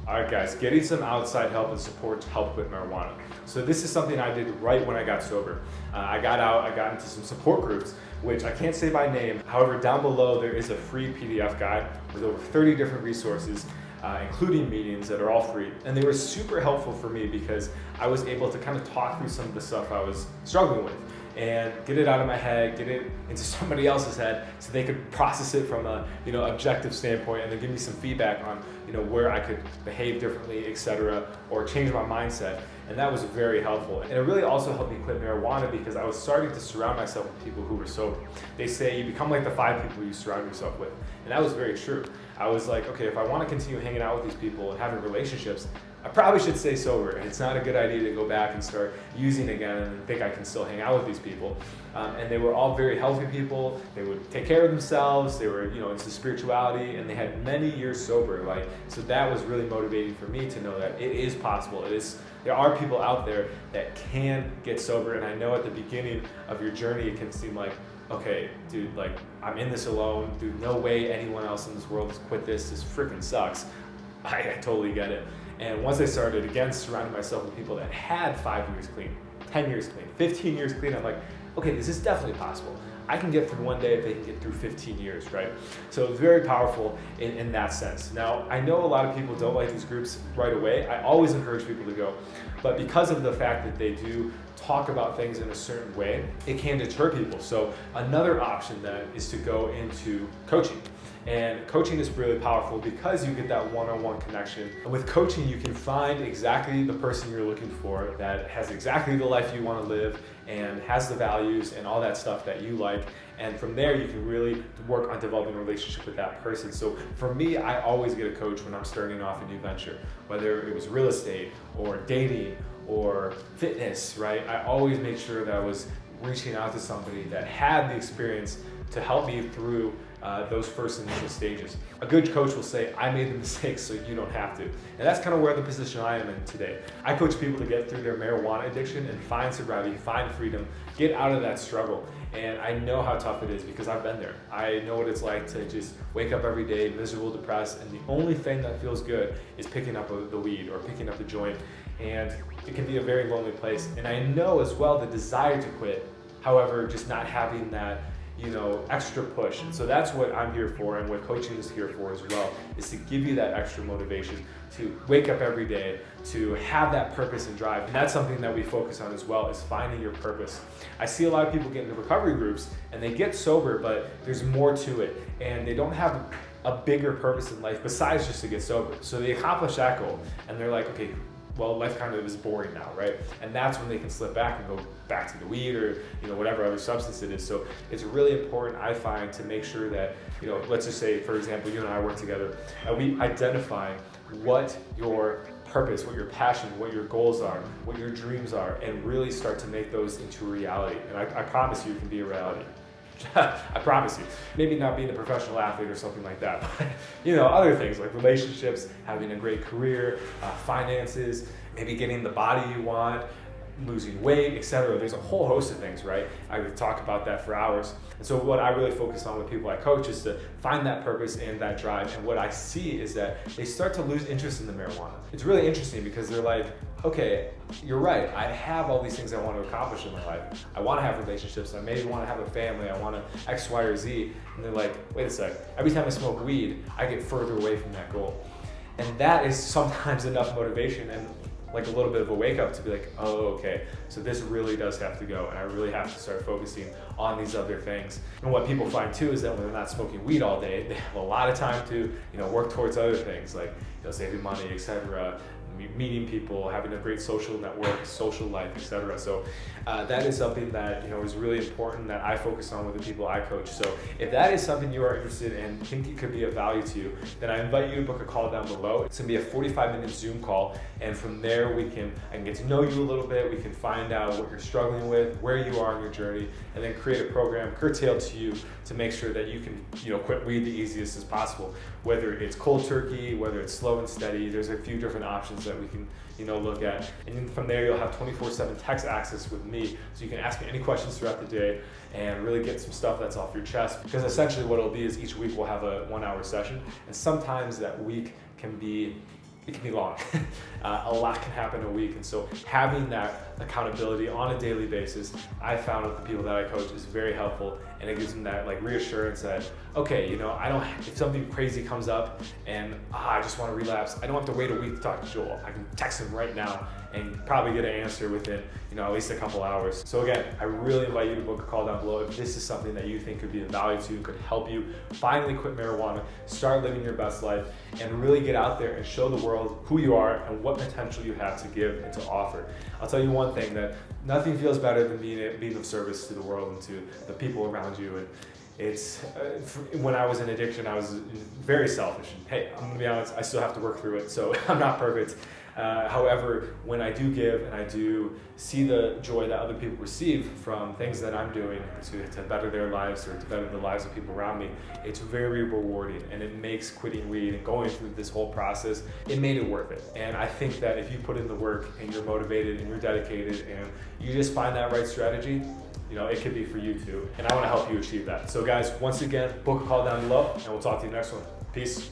All right, guys, getting some outside help and support to help quit marijuana. So this is something I did right when I got sober. I got out, I got into some support groups, which I can't say by name. However, down below there is a free PDF guide with over 30 different resources, including meetings that are all free. And they were super helpful for me because I was able to kind of talk through some of the stuff I was struggling with and get it out of my head, get it into somebody else's head so they could process it from a objective standpoint and then give me some feedback on where I could behave differently, etc., or change my mindset. And that was very helpful. And it really also helped me quit marijuana because I was starting to surround myself with people who were sober. They say you become like the 5 people you surround yourself with. And that was very true. I was like, okay, if I want to continue hanging out with these people and having relationships, I probably should stay sober. It's not a good idea to go back and start using again and think I can still hang out with these people. And they were all very healthy people. They would take care of themselves. They were, into spirituality, and they had many years sober. So that was really motivating for me to know that it is possible. There are people out there that can get sober. And I know at the beginning of your journey, it can seem like, okay, dude, I'm in this alone. Dude, no way anyone else in this world has quit this. This freaking sucks. I totally get it. And once I started, again, surrounding myself with people that had 5 years clean, 10 years clean, 15 years clean, I'm like, okay, this is definitely possible. I can get through one day if they can get through 15 years, right? So it's very powerful in that sense. Now, I know a lot of people don't like these groups right away. I always encourage people to go. But because of the fact that they do talk about things in a certain way, it can deter people. So another option then is to go into coaching. And coaching is really powerful because you get that one-on-one connection. And with coaching, you can find exactly the person you're looking for that has exactly the life you want to live and has the values and all that stuff that you like. And from there, you can really work on developing a relationship with that person. So for me, I always get a coach when I'm starting off a new venture, whether it was real estate or dating or fitness, right? I always make sure that I was reaching out to somebody that had the experience to help me through those first initial stages. A good coach will say, I made the mistakes so you don't have to. And that's kind of where the position I am in today. I coach people to get through their marijuana addiction and find sobriety, find freedom, get out of that struggle. And I know how tough it is because I've been there. I know what it's like to just wake up every day miserable, depressed, and the only thing that feels good is picking up the weed or picking up the joint. And it can be a very lonely place. And I know as well the desire to quit, however, just not having that extra push. And so that's what I'm here for, and what coaching is here for as well, is to give you that extra motivation to wake up every day, to have that purpose and drive. And that's something that we focus on as well, is finding your purpose. I see a lot of people get into recovery groups and they get sober, but there's more to it, and they don't have a bigger purpose in life besides just to get sober. So they accomplish that goal and they're like, okay, well, life kind of is boring now, right? And that's when they can slip back and go back to the weed or whatever other substance it is. So it's really important, I find, to make sure that let's just say, for example, you and I work together, and we identify what your purpose, what your passion, what your goals are, what your dreams are, and really start to make those into a reality. And I promise you, it can be a reality. I promise you. Maybe not being a professional athlete or something like that, but other things like relationships, having a great career, finances, maybe getting the body you want, losing weight, etc. There's a whole host of things, right? I could talk about that for hours. And so what I really focus on with people I coach is to find that purpose and that drive. And what I see is that they start to lose interest in the marijuana. It's really interesting because they're like, okay, you're right. I have all these things I want to accomplish in my life. I want to have relationships. I maybe want to have a family. I want to X, Y, or Z. And they're like, wait a sec. Every time I smoke weed, I get further away from that goal. And that is sometimes enough motivation and like a little bit of a wake up to be like, oh, okay, so this really does have to go, and I really have to start focusing on these other things. And what people find too is that when they're not smoking weed all day, they have a lot of time to work towards other things like saving money, etc., meeting people, having a great social network, social life, etc. So that is something that is really important that I focus on with the people I coach. So if that is something you are interested in and think it could be of value to you, then I invite you to book a call down below. It's gonna be a 45-minute Zoom call, and from there I can get to know you a little bit. We can find out what you're struggling with, where you are on your journey, and then create a program curtailed to you to make sure that you can quit weed the easiest as possible. Whether it's cold turkey, whether it's slow and steady, there's a few different options that we can look at. And then from there you'll have 24/7 text access with me, so you can ask me any questions throughout the day and really get some stuff that's off your chest. Because essentially what it'll be is each week we'll have a 1-hour session, and sometimes that week can be it can be long. A lot can happen in a week, and so having that accountability on a daily basis, I found with the people that I coach is very helpful, and it gives them that like reassurance that, okay, you know, if something crazy comes up and I just want to relapse, I don't have to wait a week to talk to Joel. I can text him right now and probably get an answer within, you know, at least a couple hours. So again, I really invite you to book a call down below if this is something that you think could be of value to you, could help you finally quit marijuana, start living your best life, and really get out there and show the world who you are and what potential you have to give and to offer. I'll tell you one thing, that nothing feels better than being of service to the world and to the people around you. And it's when I was in addiction, I was very selfish. And hey, I'm gonna be honest, I still have to work through it, so I'm not perfect. However, when I do give and I do see the joy that other people receive from things that I'm doing to better their lives or to better the lives of people around me, it's very rewarding, and it makes quitting weed and going through this whole process, it made it worth it. And I think that if you put in the work and you're motivated and you're dedicated and you just find that right strategy, you know, it could be for you too. And I want to help you achieve that. So guys, once again, book a call down below and we'll talk to you next one. Peace.